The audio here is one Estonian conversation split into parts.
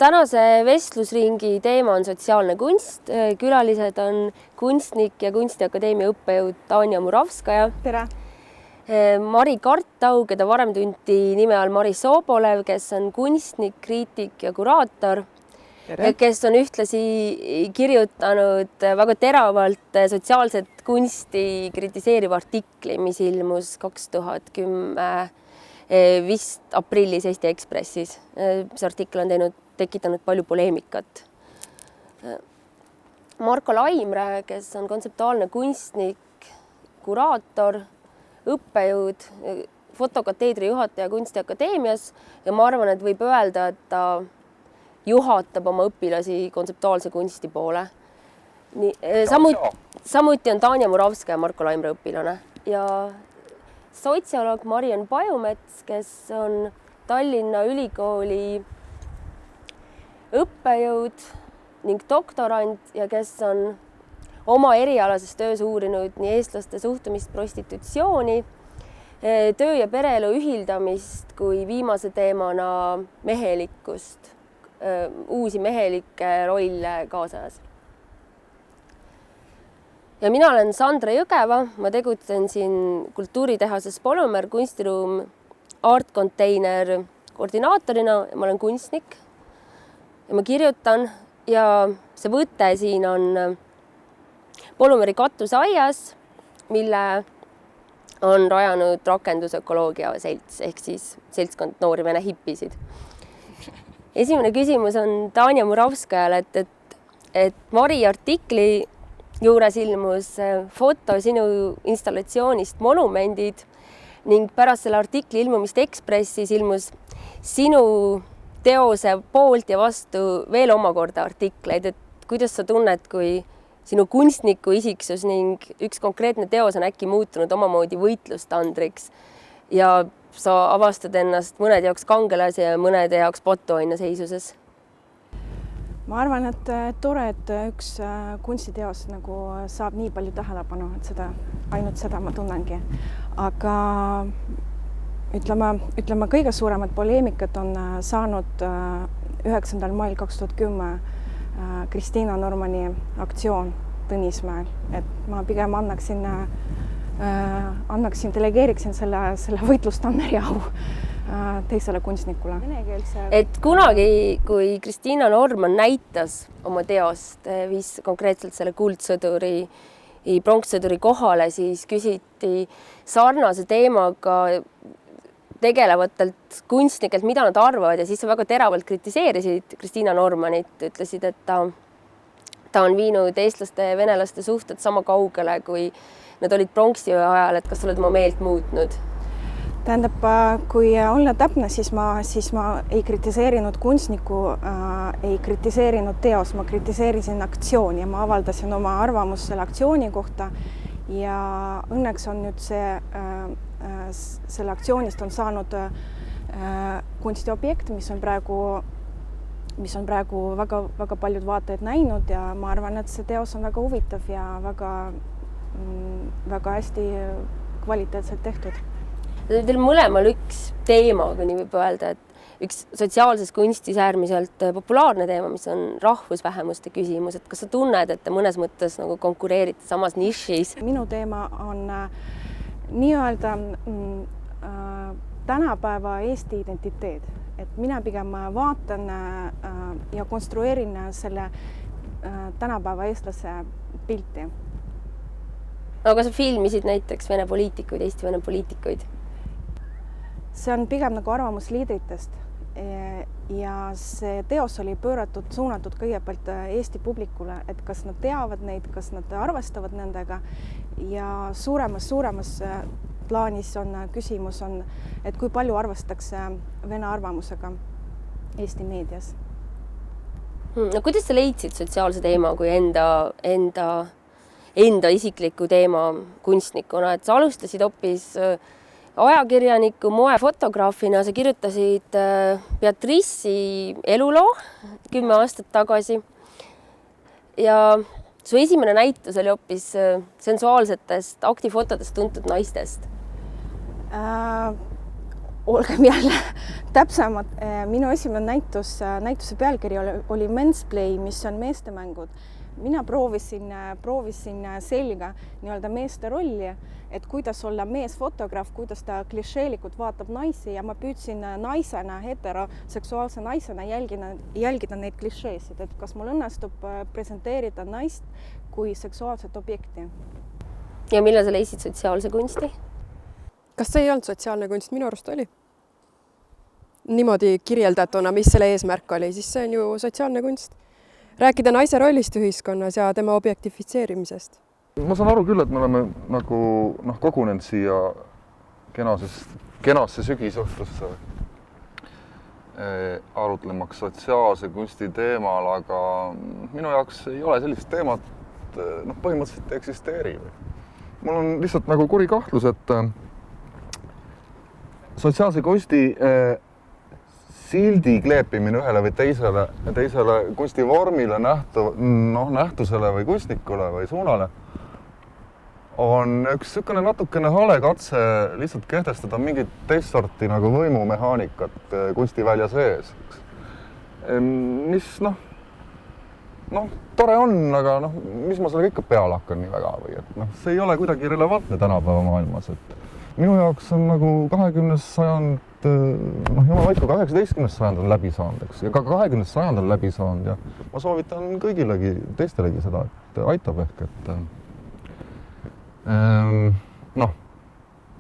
Tänase vestlusringi teema on sotsiaalne kunst. Külalised on kunstnik ja Kunstiakadeemia õppejõud Tanja Muravskaja. Tere! Mari Kartau, keda varem tunti nime all Mari Sobolev, kes on kunstnik, kriitik ja kuraator. Tere. Kes on ühtlasi kirjutanud väga teravalt sotsiaalset kunsti kritiseeriva artikli, mis ilmus 2010 vist aprillis Eesti Ekspressis. See artikkel on tekitanud palju poleemikat. Marko Laimre, kes on kontseptuaalne kunstnik, kuraator, õppejõud, fotokateedri juhataja Kunstiakadeemias ja ma arvan, et võib öelda, et ta juhatab oma õpilasi kontseptuaalse kunsti poole. Samuti on Tanja Muravskaja Marko Laimre õpilane ja sotsioloog Mariann Pajumets, kes on Tallinna Ülikooli õppejõud ning doktorant ja kes on oma erialases töös uurinud nii eestlaste suhtumist prostitutsiooni, töö ja pereelu ühildamist kui viimase teemana mehelikkust, uusi mehelikke rolle kaasajas. Ja mina olen Sandra Jõgeva, ma tegutsen siin kultuuritehases Polymer kunstiruum Art Container koordinaatorina ja ma olen kunstnik ja ma kirjutan ja see võte siin on Polümeri katuseaias, mille on rajanud rakendusökoloogia selts ehk siis seltskond noori vene hippisid. Esimene küsimus on Tanja Muravskajale, et Mari artikli juures ilmus foto sinu installatsioonist Monumendid ning pärast selle artikli ilmumist Ekspressis ilmus sinu teose poolt ja vastu veel omakorda artikleid, et kuidas sa tunned, kui sinu kunstniku isiksus ning üks konkreetne teos on äkki muutunud omamoodi võitlustandriks ja sa avastad ennast mõnede jaoks kangelase ja mõnede jaoks patuoina seisuses? Ma arvan, et tore, et üks kunstiteos nagu saab nii palju tähelepanu, et ainult seda ma tunnengi. Aga ütleme kõige suuremad poleemikat on saanud 9. mail 2010 Kristiina Normani aktsioon Tõnismäel, et ma pigem delegeeriksin selle võitlustanneri au teisele kunstnikule. Et kunagi, kui Kristiina Norman näitas oma teost, viis konkreetselt selle kuldsõduri, pronkssõduri kohale, siis küsiti sarnase teemaga tegelevatelt kunstnikelt, mida nad arvavad ja siis sa väga teravalt kritiseerisid Kristiina Normanit, ütlesid, et ta on viinud eestlaste ja venelaste suhted sama kaugele, kui nad olid pronksiöö ajal, et kas sa oled oma meelt muutnud? Tähendab, kui olla täpne, siis ma ei kritiseerinud kunstniku, ei kritiseerinud teos, ma kritiseerisin aktsiooni ja ma avaldasin oma arvamust selle aktsiooni kohta ja õnneks on nüüd selle aktsioonist on saanud kunstiobjekt, mis on praegu väga paljud vaatajad näinud ja ma arvan, et see teos on väga huvitav ja väga hästi kvaliteetselt tehtud. Teil mõlemal üks teema, kui nii võib öelda, et üks sotsiaalses kunstis äärmiselt populaarne teema, mis on rahvusvähemuste küsimus, et kas sa tunned, et te mõnes mõttes nagu konkureerite samas nišis? Minu teema on nii-öelda tänapäeva Eesti identiteet, et mina pigem vaatan ja konstrueerin selle tänapäeva eestlase pilti. Aga sa filmisid näiteks vene poliitikuid, Eesti vene poliitikuid? See on pigem nagu arvamusliidritest ja see teos oli suunatud kõigepealt Eesti publikule, et kas nad teavad neid, kas nad arvestavad nendega ja suuremas plaanis on küsimus, et kui palju arvastatakse vene arvamusega Eesti meedias. No, kuidas sa leidsid sotsiaalse teema kui enda isikliku teema kunstnikuna, et sa alustasid hoopis ajakirjaniku, moefotograafina, sa kirjutasid Beatrice'i eluloo 10 aastat tagasi ja su esimene näitus oli hoopis sensuaalsetest aktifotodest tuntud naistest. olgem jälle täpsemad. Minu esimene näituse pealkiri oli Men's Play, mis on meestemängud. Mina proovisin selga nii-öelda meeste rolli, et kuidas olla meesfotograaf, kuidas ta klišeelikult vaatab naisi ja ma püüdsin naisena, heteroseksuaalse naisena jälgida neid klišeesid, et kas mul õnnestub presenteerida naist kui seksuaalset objekti. Ja millal sa leidsid sotsiaalse kunsti? Kas see ei olnud sotsiaalne kunst? Minu arust oli. Niimoodi kirjeldatuna, mis selle eesmärk oli, siis see on ju sotsiaalne kunst. Rääkida naise rollist ühiskonnas ja tema objektifitseerimisest. Ma saan aru küll, et me oleme nagu kogunenud siia kenasse sügisõhtusse arutlemaks sotsiaalse kunsti teemal, aga minu jaoks ei ole sellist teemat põhimõtteliselt eksisteeri. Mul on lihtsalt nagu kuri kahtlus, et sotsiaalse kunsti sildi kleepimine ühele või teisele kunstivormile, nähtusele või kunstnikule või suunale on üks niisugune natukene hale katse lihtsalt kehtestada mingit teist sorti nagu võimumehaanikat kunstivälja sees. Mis tore on, aga mis ma sellega ikka peale hakkan nii väga või et see ei ole kuidagi relevantne tänapäeva maailmas, et minu jaoks on nagu 20. sajand, jumal hoidku, 19. sajand on läbi saanud, eks, ja ka 20. sajand on läbi saanud ja ma soovitan kõigilegi, teistelegi seda, et aitab ehk, et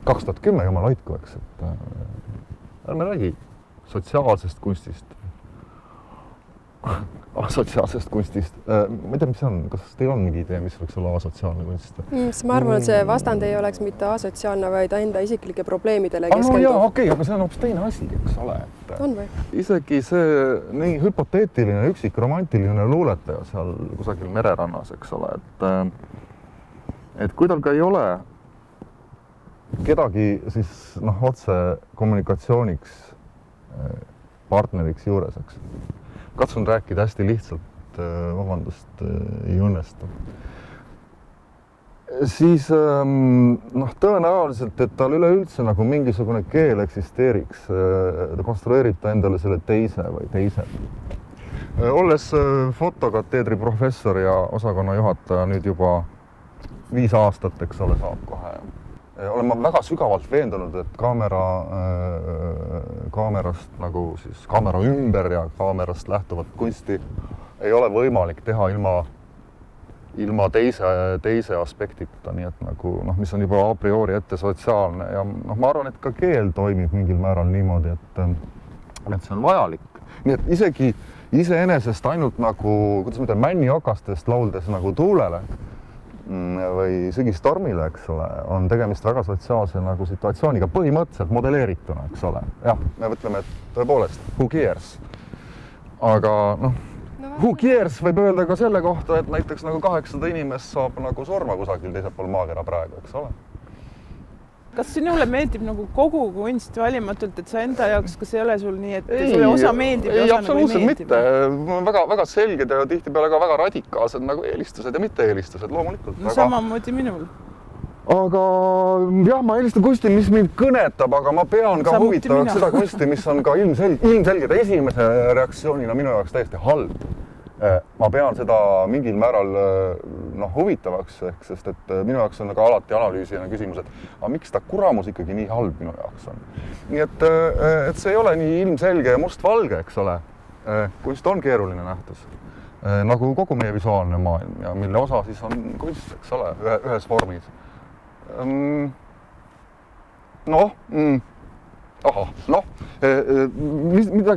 2010 jumal hoidku, eks, et ärme räägi sotsiaalsest kunstist. Asotsiaalsest kunstist. Ma ei tea, mis see on. Kas teil on mingi idee, mis võiks olla asotsiaalne kunst? Ma arvan, et see vastand ei oleks mitte asotsiaalne, vaid enda isiklike probleemidele keskendub. No jaa, okei, aga see on hoopis teine asi, eks ole. On või? Isegi see nii hüpoteetiline, üksik romantiline luuletaja seal kusagil mererannas, eks ole, et kui tal ka ei ole kedagi siis otse kommunikatsiooniks partneriks juures, eks. Katsun rääkida hästi lihtsalt, vabandust, ei õnnestu. Siis tõenäoliselt, et tal üleüldse nagu mingisugune keel eksisteeriks, ta konstrueerib ta endale selle teise või teised. Olles fotokateedri professor ja osakonna juhataja nüüd juba 5 aastat, eks ole, saab kohe. Olen ma väga sügavalt veendunud, et kaamerast nagu siis kaamera ümber ja kaamerast lähtuvat kunsti ei ole võimalik teha ilma teise aspektita, nii et nagu, mis on juba a priori ette sotsiaalne ja ma arvan, et ka keel toimib mingil määral niimoodi, et see on vajalik. Nii et isegi iseenesest ainult nagu, kuidas ma ütlen, männiokastest lauldes nagu tuulele või sügistormile, eks ole, on tegemist väga sotsiaalse nagu situatsiooniga, põhimõtteliselt modelleerituna, eks ole. Jah, me mõtleme, et tõepoolest, who cares? Aga who cares võib öelda ka selle kohta, et näiteks nagu 800 inimest saab nagu surma kusagil teisel pool maakera praegu, eks ole. Kas sinule meeldib nagu kogu kunst valimatult, et sa enda jaoks, kas ei ole sul nii, et sulle osa meeldib ja osa nagu ei meeldib? Mitte. Väga selged ja tihtipeale ka väga radikaalsed nagu eelistused ja mitte eelistused, loomulikult. No samamoodi minul. Aga jah, ma eelistan kunsti, mis mind kõnetab, aga ma pean ka huvitavaks seda kunsti, mis on ka ilmselged esimese reaktsioonina minu jaoks täiesti halb. Ma pean seda mingil määral huvitavaks, sest et minu jaoks on ka alati analüüsijana küsimus, et miks ta kuramus ikkagi nii halb minu jaoks on. Nii et see ei ole nii ilmselge ja mustvalge, eks ole. Kunst on keeruline nähtus. Nagu kogu meie visuaalne maailm ja mille osa siis on kunst, eks ole, ühes vormis.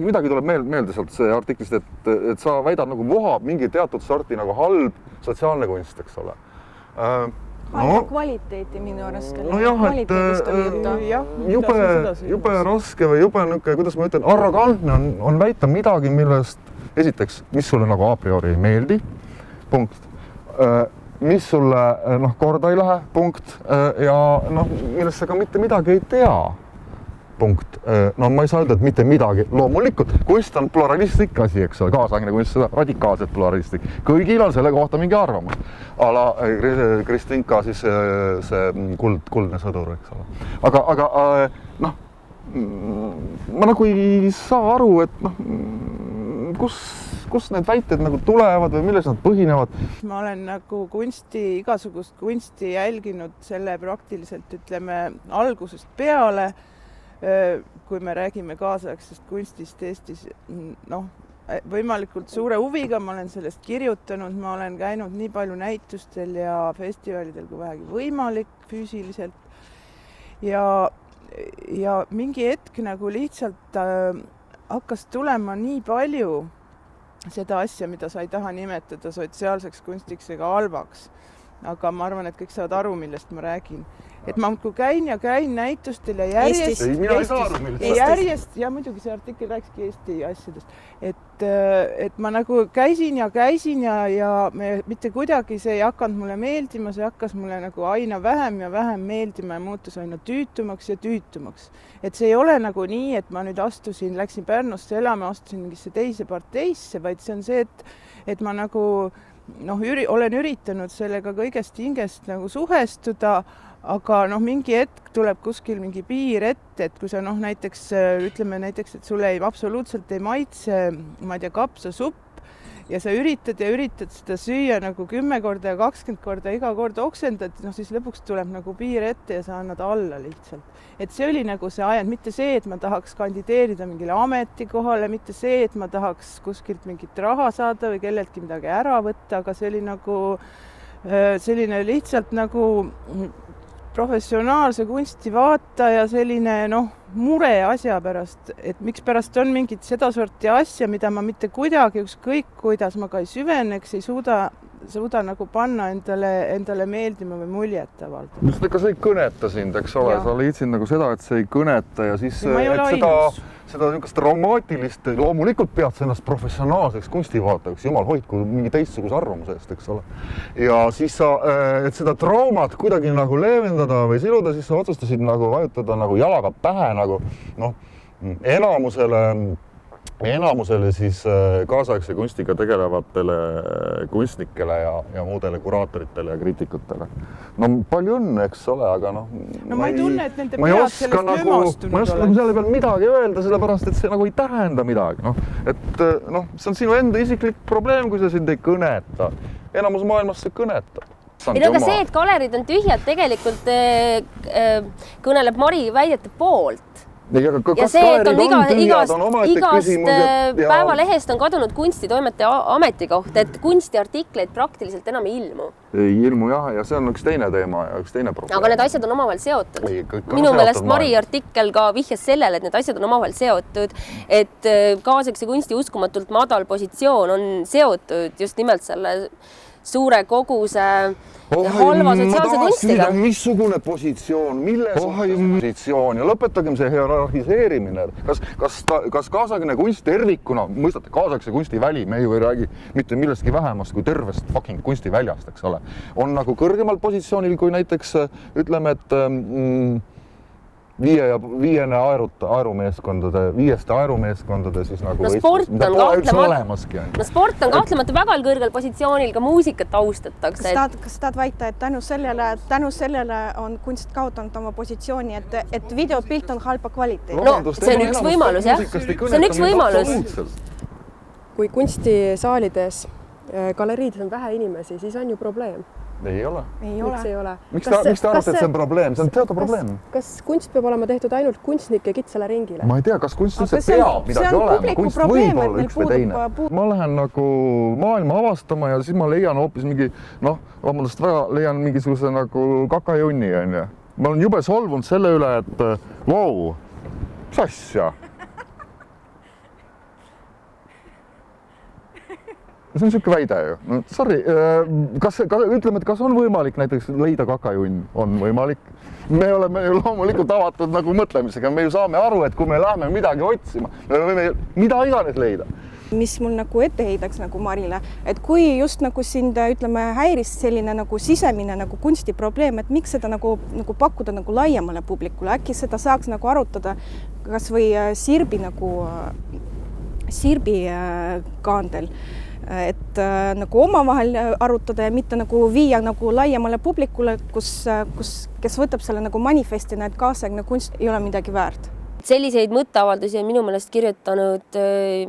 Midagi tuleb meelde sealt see artiklist, et sa väidad nagu vohab mingi teatud sorti nagu halb sotsiaalne kunst, eks ole. Kvaliteeti minu arust. Nojah, et jube raske või jube niisugune, kuidas ma ütlen, arrogantne on väita midagi, millest esiteks, mis sulle nagu a priori ei meeldi, punkt. Mis sulle korda ei lähe, punkt, ja millest sa ka mitte midagi ei tea, punkt. Ma ei saa öelda, et mitte midagi. Loomulikult, kunst on pluralistlik asi, eks ole, kaasaegne kunst, seda radikaalselt pluralistlik. Kõigil on selle kohta mingi arvamus. Ala Kristinka siis see kuldne sõdur, eks ole. Aga ma nagu ei saa aru, et noh, kus need väited nagu tulevad või milles nad põhinevad. Ma olen nagu igasugust kunsti jälginud selle praktiliselt, ütleme, algusest peale, kui me räägime kaasaegsest kunstist Eestis, noh, võimalikult suure huviga ma olen sellest kirjutanud, ma olen käinud nii palju näitustel ja festivalidel kui vähegi võimalik füüsiliselt ja mingi hetk nagu lihtsalt hakkas tulema nii palju seda asja, mida sa ei taha nimetada sotsiaalseks kunstiks ega halvaks. Aga ma arvan, et kõik saavad aru, millest ma räägin. Et ma käin näitustel ja järjest... Mina ei saa aru, millest. Ja muidugi see artikkel rääkski Eesti asjadest. Et ma nagu käisin ja mitte kuidagi see ei hakanud mulle meeldima, see hakkas mulle nagu aina vähem ja vähem meeldima ja muutus aina tüütumaks ja tüütumaks. Et see ei ole nagu nii, et ma nüüd läksin Pärnusse elama, astusin mingisse teise parteisse, vaid see on see, et ma nagu olen üritanud sellega kõigest hingest nagu suhestuda, aga mingi hetk tuleb kuskil mingi piir ette, et kui sa näiteks, ütleme näiteks, et sulle absoluutselt ei maitse, ma ei tea, kapsasupp ja sa üritad seda süüa nagu 10 korda ja 20 korda, iga kord oksendad, siis lõpuks tuleb nagu piir ette ja sa annad alla lihtsalt. Et see oli nagu see ajend, mitte see, et ma tahaks kandideerida mingile ametikohale, mitte see, et ma tahaks kuskilt mingit raha saada või kelleltki midagi ära võtta, aga see oli nagu selline lihtsalt nagu professionaalse kunsti vaataja selline mure asja pärast, et miks pärast on mingit seda sorti asja, mida ma mitte kuidagi ükskõik kuidas ma ka ei süveneks, ei suuda nagu panna endale meeldima või muljet avaldada. Just ega see ei kõneta sind, eks ole, sa leidsid nagu seda, et see ei kõneta ja siis seda niisugust traumaatilist, loomulikult pead sa ennast professionaalseks kunstivaatajaks, jumal hoidku mingi teistsuguse arvamuse eest, eks ole. Ja siis et seda traumat kuidagi nagu leevendada või siluda, siis sa otsustasid nagu vajutada nagu jalaga pähe nagu enamusele siis kaasaegse kunstiga tegelevatele kunstnikele ja muudele kuraatoritele ja kriitikutele. Palju õnne, eks ole, aga ma ei tunne, et nende pead sellest lömastunud ma ei oska selle peal midagi öelda, sellepärast, et see nagu ei tähenda midagi. See on sinu enda isiklik probleem, kui see sind ei kõneta. Enamus maailmas see kõnetab. Aga see, et galerid on tühjad, tegelikult kõneleb Mari väidete poolt. Ja see, et igast päevalehest on kadunud kunstitoimetaja ametikoht, et kunstiartikleid praktiliselt enam ei ilmu. Ei ilmu jah, ja see on üks teine teema ja üks teine probleem. Aga need asjad on omavahel seotud. Minu meelest Mari artikkel ka vihjas sellele, et need asjad on omavahel seotud, et kaasaegse kunsti uskumatult madal positsioon on seotud just nimelt selle suure koguse halva sotsiaalse kunstiga. Missugune positsioon, milles positsioon ja lõpetagem see hierarhiseerimine. Kas kaasaegne kunst tervikuna, mõistate, kaasaegse kunstiväli, me ju ei räägi mitte millestki vähemast kui tervest fucking kunstiväljast, eks ole, on nagu kõrgemal positsioonil kui näiteks, ütleme, et viieste aerumeeskondade siis nagu sport on kahtlemata väga kõrgel positsioonil, ka muusikat austatakse. Kas tahad väita, et tänu sellele on kunst kaotanud oma positsiooni, et videopilt on halba kvaliteet? See on üks võimalus, jah. See on üks võimalus. Kui kunstisaalides, galeriides on vähe inimesi, siis on ju probleem. Ei ole. Miks ei ole? Miks te arvate, et see on probleem? See on teada probleem. Kas kunst peab olema tehtud ainult kunstnike kitsale ringile? Ma ei tea, kas kunst üldse peab midagi olema. Kunst võib olla üks või teine. Ma lähen nagu maailma avastama ja siis ma leian hoopis mingi, leian mingisuguse nagu kakajunni. Ma olen jube solvunud selle üle, et vau, mis asja? See on siuke väide ju. Sorry, ütleme, et kas on võimalik näiteks leida kakajunn? On võimalik. Me oleme ju loomulikult avatud nagu mõtlemisega. Me ju saame aru, et kui me läheme midagi otsima, me võime mida iganes leida. Mis mul nagu ette heidaks nagu Marile, et kui just nagu sind, ütleme, häiris selline nagu sisemine nagu kunstiprobleem, et miks seda nagu pakkuda nagu laiemale publikule, äkki seda saaks nagu arutada kas või Sirbi kaandel, et nagu omavahel arutada ja mitte nagu viia nagu laiemale publikule, kes võtab selle nagu manifestina, et kaasaegne kunst ei ole midagi väärt. selliseid mõtteavaldusi on minu meelest kirjutanud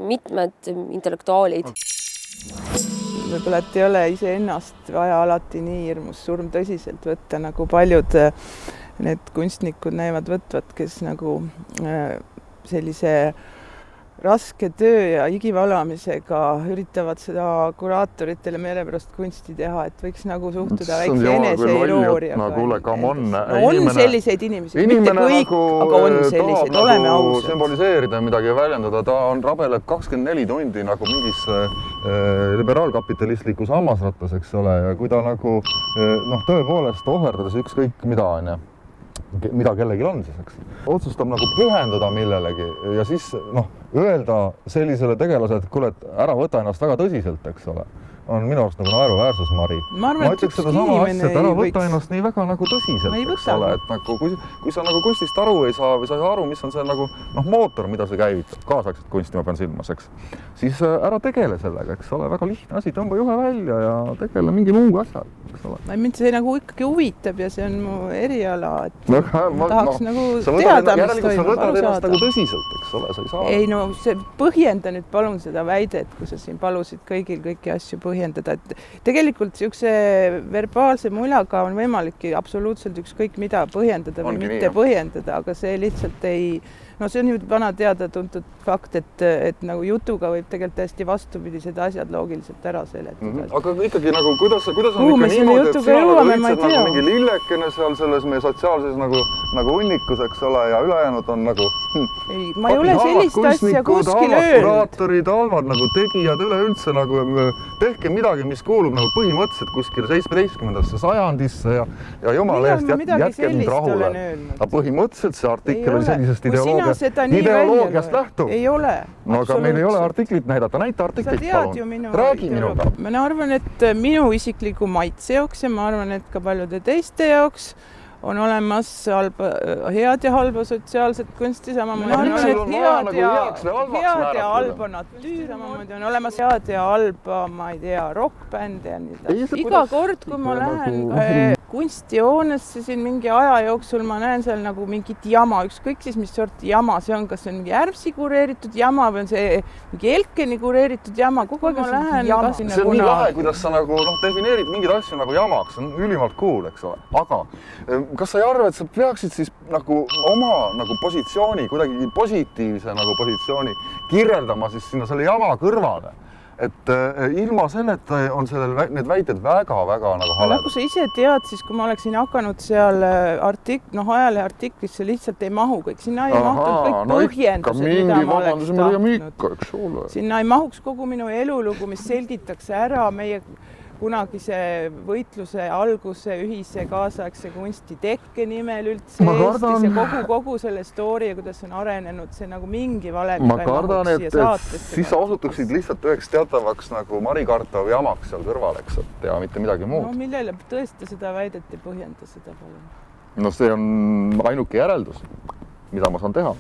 mitmed intellektuaalid. Võib-olla, et ei ole iseennast vaja alati nii hirmus surmtõsiselt võtta, nagu paljud need kunstnikud näivad võtvad, kes nagu sellise raske töö ja igivalamisega üritavad seda kuraatoritele meelepärast kunsti teha, et võiks nagu suhtuda väikse eneseirooriaga. On selliseid inimesi, mitte kõik, aga on selliseid, oleme ausad. Symboliseerida midagi ja väljendada, ta on rabeleb 24 tundi nagu mingis liberaalkapitalistlikus hammasrattas, eks ole, ja kui ta nagu tõepoolest ohverdades ükskõik mida kellelgi on siis, eks. Otsustab nagu pühenduda millelegi ja siis öelda sellisele tegelasele, et kuule, et ära võta ennast väga tõsiselt, eks ole, on minu arust nagu naeruväärsus, Mari. Ma ütleks seda sama asja, et ära võta ennast nii väga nagu tõsiselt, eks ole, et nagu kui sa nagu kunstist aru ei saa või sa ei saa aru, mis on see nagu mootor, mida see käivitab, kaasaegset kunsti ma pean silmas, eks, siis ära tegele sellega, eks ole, väga lihtne asi, tõmba juhe välja ja tegele mingi muu asja, eks ole. Mind see nagu ikkagi huvitab ja see on mu eriala, et tahaks nagu teada, mis toimub, sa võtad ennast nagu tõsiselt, eks ole, sa ei saa. Ei no, põhjenda nüüd palun seda väidet, kui sa siin palusid kõiki asju põhjendada, et tegelikult niisuguse verbaalse muljaga on võimalik absoluutselt ükskõik mida põhjendada või mitte põhjendada, aga see lihtsalt ei, see on ju vana teada-tuntud fakt, et nagu jutuga võib tegelikult täiesti vastupidised asjad loogiliselt ära seletada. Aga ikkagi nagu, kuidas on ikka niimoodi, et sina nagu nagu mingi lillekene seal selles meie sotsiaalses nagu hunnikus, eks ole, ja ülejäänud on nagu ma ei ole sellist asja kuskil öelnud. Kuraatorid, halvad nagu tegijad üleüldse nagu tehke midagi, mis kuulub nagu põhimõtteliselt kuskil 17. sajandisse ja jumala eest jätke mind rahule. Aga põhimõtteliselt see artikkel oli sellisest ideoloogiast lähtuv. Ei ole. No aga meil ei ole artiklit näidata. Näita artiklit, palun. Räägi minuga. Ma arvan, et minu isikliku maitse jaoks ja ma arvan, et ka paljude teiste jaoks on olemas head ja halba sotsiaalset kunsti, samamoodi on head ja halba natüür, samamoodi on olemas head ja halba, ma ei tea, rockbände ja nii edasi. Iga kord, kui ma lähen kunstijoonesse siin mingi aja jooksul, ma näen seal nagu mingit jama, ükskõik siis mis sorti jama see on, kas see on mingi Ärbsi kureeritud jama või on see mingi Elkeni kureeritud jama, kogu aeg ma lähen. See on nii lahe, kuidas sa nagu defineerid mingid asju nagu jamaks, see on ülimalt cool, eks ole, aga kas sa ei arva, et sa peaksid siis nagu oma nagu positsiooni, kuidagi positiivse nagu positsiooni kirjeldama siis sinna selle jama kõrvale? Et ilma selleta on need väited väga-väga nagu haled. Nagu sa ise tead, siis kui ma oleksin hakanud seal ajalehe artiklisse lihtsalt ei mahu kõik. Sinna ei mahtud kõik põhjendused, mida ma oleks tahtnud. Sinna ei mahuks kogu minu elulugu, mis selgitaks ära meie kunagise võitluse alguse ühise kaasaegse kunsti tekke nimel üldse Eestis ja kogu selle story, kuidas on arenenud see nagu mingi valemiga. Ma kardan, et siis sa osutuksid lihtsalt üheks teatavaks nagu Mari Kartov jamaks seal kõrval, eks, ja mitte midagi muud. No millele tõesti seda väidet ei põhjenda seda palun? No see on ainuke järeldus, mida ma saan teha.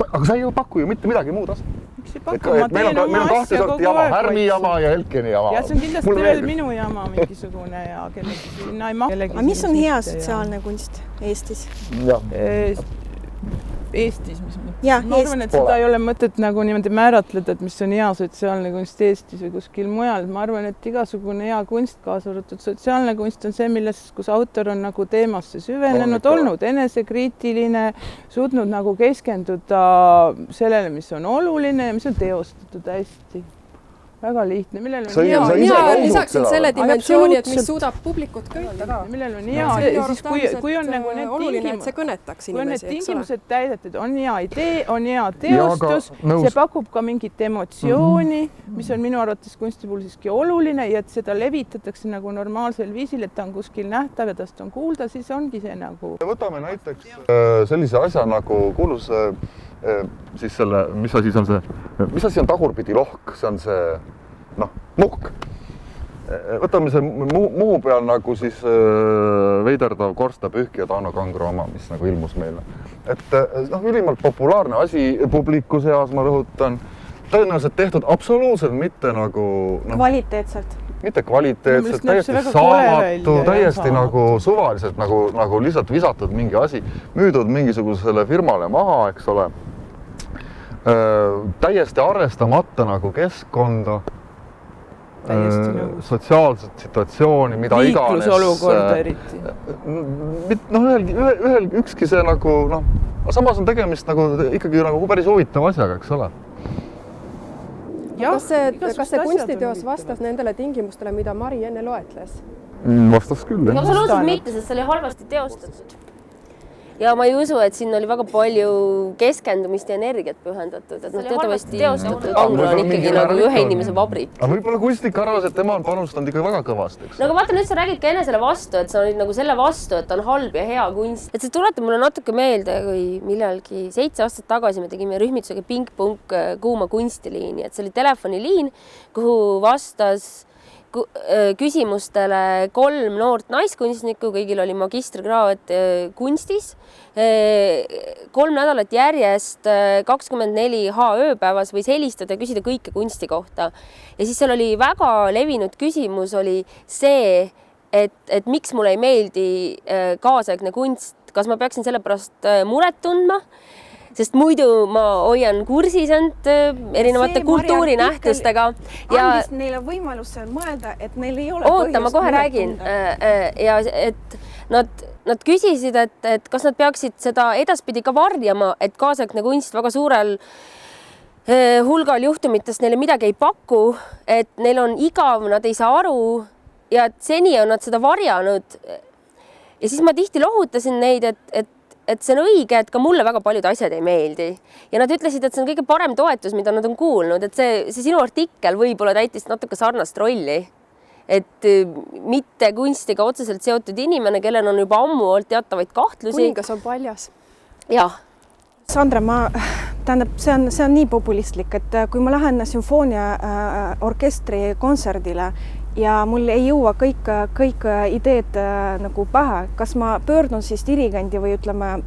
Aga sa ei paku ju mitte midagi muud asja. Miks ei paku? Ma teen oma asja kogu aeg. Härmi jama ja Elkeni jama. Ja see on kindlasti veel minu jama mingisugune ja kellegi sinna ei mahu. Aga mis on hea sotsiaalne kunst Eestis? Eestis, mis mõttes? Ma arvan, et seda ei ole mõtet nagu niimoodi määratleda, et mis on hea sotsiaalne kunst Eestis või kuskil mujal. Ma arvan, et igasugune hea kunst, kaasa arvatud sotsiaalne kunst on see, kus autor on nagu teemasse süvenenud, olnud enesekriitiline, suutnud nagu keskenduda sellele, mis on oluline ja mis on teostatud hästi. Väga lihtne. Mina lisaksin selle dimensiooni, et mis suudab publikut köita ka. Millel on hea, kui on nagu need oluline, et see kõnetaks inimesi, kui need tingimused täidetud, on hea idee, on hea teostus, see pakub ka mingit emotsiooni, mis on minu arvates kunsti puhul siiski oluline ja et seda levitatakse nagu normaalsel viisil, et ta on kuskil nähtav ja tast on kuulda, siis ongi see nagu. Võtame näiteks sellise asja nagu kuulus siis selle, mis asi on tagurpidi lohk, see on see, muhk. Võtame see muu peal nagu siis veiderdav korstapühkija Tauno Kangro oma, mis nagu ilmus meile. Et ülimalt populaarne asi publiku seas, ma rõhutan, tõenäoliselt tehtud absoluutselt mitte nagu kvaliteetselt. Mitte kvaliteetselt, täiesti saamatu, täiesti nagu suvaliselt nagu lihtsalt visatud mingi asi, müüdud mingisugusele firmale maha, eks ole. Täiesti arvestamata nagu keskkonda, sotsiaalset situatsiooni, mida iganes. Liiklusolukorda eriti. Ühel ükski see nagu, samas on tegemist nagu ikkagi nagu päris huvitav asjaga, eks ole. Kas see kunstiteos vastas nendele tingimustele, mida Mari enne loetles? Vastas küll, jah. Absoluutselt mitte, sest see oli halvasti teostatud. Ja ma ei usu, et siin oli väga palju keskendumist ja energiat pühendatud, et teatavasti teostatud Anglo on ikkagi nagu ühe inimese vabrik. Aga võib-olla kunstnik arvas, et tema on panustanud ikka väga kõvasti, eks. No aga vaata, nüüd sa räägid ka enne selle vastu, et sa olid nagu selle vastu, et on halb ja hea kunst. Et see tuletab mulle natuke meelde, kui millalgi 7 aastat tagasi me tegime rühmitusega Pink-Punk Kuuma kunstiliini, et see oli telefoniliin, kuhu vastas küsimustele 3 noort naiskunstnikku, kõigil oli magistrikraad kunstis. 3 nädalat järjest 24H ööpäevas võis helistada ja küsida kõike kunsti kohta. Ja siis seal oli väga levinud küsimus oli see, et miks mulle ei meeldi kaasaegne kunst, kas ma peaksin selle pärast muret tundma, sest muidu ma hoian kursis end erinevate kultuurinähtustega. Andis neile võimaluse mõelda, et neil ei ole põhjust ma kohe räägin. Ja et nad küsisid, et kas nad peaksid seda edaspidi ka varjama, et kaasaegne kunst väga suurel hulgal juhtumitest neile midagi ei paku, et neil on igav, nad ei saa aru ja et seni on nad seda varjanud. Ja siis ma tihti lohutasin neid, et see on õige, et ka mulle väga paljud asjad ei meeldi. Ja nad ütlesid, et see on kõige parem toetus, mida nad on kuulnud, et see sinu artikkel võib-olla täitis natuke sarnast rolli. Et mitte kunstiga otseselt seotud inimene, kellel on juba ammu olnud teatavaid kahtlusi. Kuningas on paljas. Jah. Sandra, tähendab, see on nii populistlik, et kui ma lähen sümfoonia orkestri kontserdile ja mul ei jõua kõik ideed nagu pähe, kas ma pöördun siis dirigendi või ütleme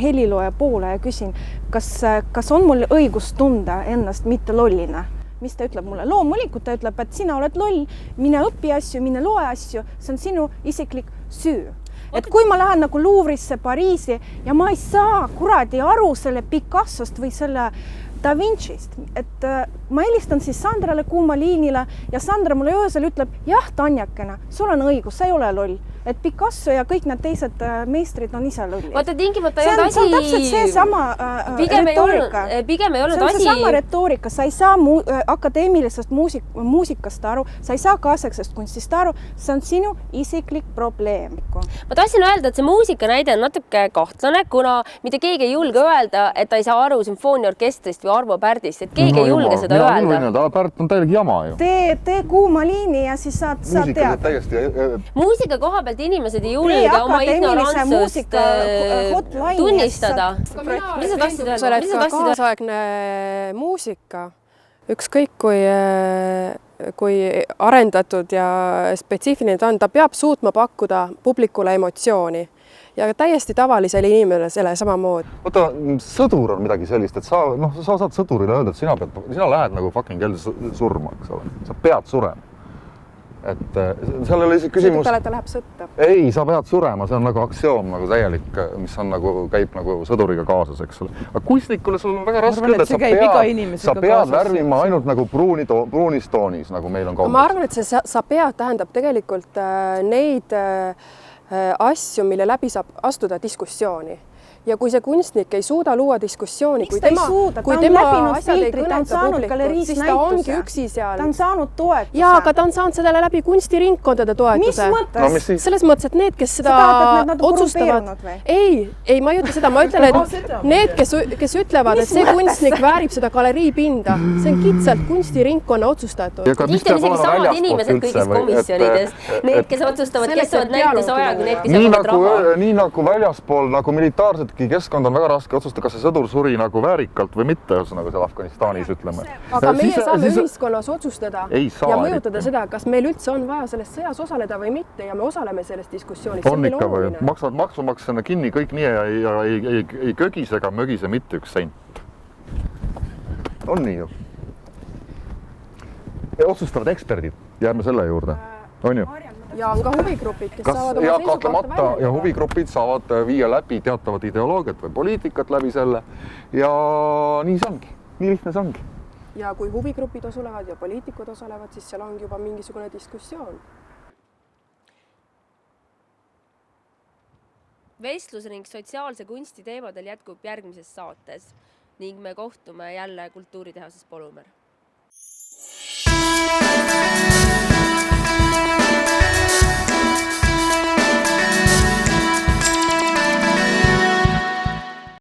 helilooja poole ja küsin, kas on mul õigus tunda ennast mitte lollina? Mis ta ütleb mulle? Loomulikult ta ütleb, et sina oled loll, mine õpi asju, mine loe asju, see on sinu isiklik süü. Et kui ma lähen nagu Louvrisse, Pariisi ja ma ei saa kuradi aru selle Picassost või selle Da Vincist, et ma helistan siis Sandrale Kuuma liinile ja Sandra mulle öösel ütleb, jah, Tanjakene, sul on õigus, sa ei ole loll. Et Picasso ja kõik need teised meistrid on ise lollid. Vaata, tingimata ei olnud asi... See on täpselt see sama retoorika. Pigem ei olnud asi... See on see sama retoorika. Sa ei saa akadeemilisest muusikast aru, sa ei saa kaasaegsest kunstist aru. See on sinu isiklik probleem. Ma tahtsin öelda, et see muusika näide on natuke kahtlane, kuna mitte keegi ei julge öelda, et ta ei saa aru sümfooniaorkestrist või Arvo Pärdist, et keegi ei julge seda öelda. Pärt on täielik jama ju. Tee Kuuma liini ja siis saad teada. Muusika koha pealt inimesed ei julge oma ignorantsust tunnistada. Mis sa tahtsid öelda? Kaasaegne muusika, ükskõik kui arendatud ja spetsiifiline ta on, ta peab suutma pakkuda publikule emotsiooni ja täiesti tavalisele inimesele samamoodi. Oota, sõdur on midagi sellist, et sa saad sõdurile öelda, et sina lähed nagu fucking kell surma, eks ole. Sa pead surema. Et seal oli see küsimus... Ta läheb sõtta. Ei, sa pead surema, see on nagu aktsioom nagu täielik, mis on nagu, käib nagu sõduriga kaasas, eks ole. Aga kunstnikule sul on väga raske öelda, et sa pead värvima ainult nagu pruunis toonis, nagu meil on kombeks. Ma arvan, et see sa pead tähendab tegelikult neid asju, mille läbi saab astuda diskussiooni. Ja kui see kunstnik ei suuda luua diskussiooni, kui tema asjad ei kõneta publikut, siis ta ongi üksi seal. Ta on saanud toetuse. Jaa, aga ta on saanud sellele läbi kunstiringkondade toetuse. Mis mõttes? Selles mõttes, et need, kes seda otsustavad... Ei, ma ei ütle seda. Ma ütlen, et need, kes ütlevad, et see kunstnik väärib seda galeriipinda, see on kitsalt kunstiringkonna otsustatud. Tihti on isegi samad inimesed kõigis komisjonides. Need, kes otsustavad, kes on näites ajaga, need, kes jagavad raha. Nii nagu väljaspool, nagu militaarset keskkond on väga raske otsustada, kas see sõdur suri nagu väärikalt või mitte, nagu seal Afganistanis ütleme. Aga meie saame ühiskonnas otsustada ja mõjutada seda, kas meil üldse on vaja selles sõjas osaleda või mitte ja me osaleme selles diskussioonis. On ikka või, maksavad maksumaksjana kinni kõik nii ja ei kögise ega mögise mitte üks sent. On nii ju? otsustavad eksperdid, jääme selle juurde, on ju? ja on ka huvigrupid, kes saavad oma ja seisukohta kahtlemata ja väljendada. huvigrupid saavad viia läbi teatavat ideoloogiat või poliitikat läbi selle ja nii see ongi, nii lihtne see ongi. ja kui huvigrupid osalevad ja poliitikud osalevad, siis seal ongi juba mingisugune diskussioon. Vestlusring sotsiaalse kunsti teemadel jätkub järgmises saates ning me kohtume jälle Kultuuritehases Polumäär.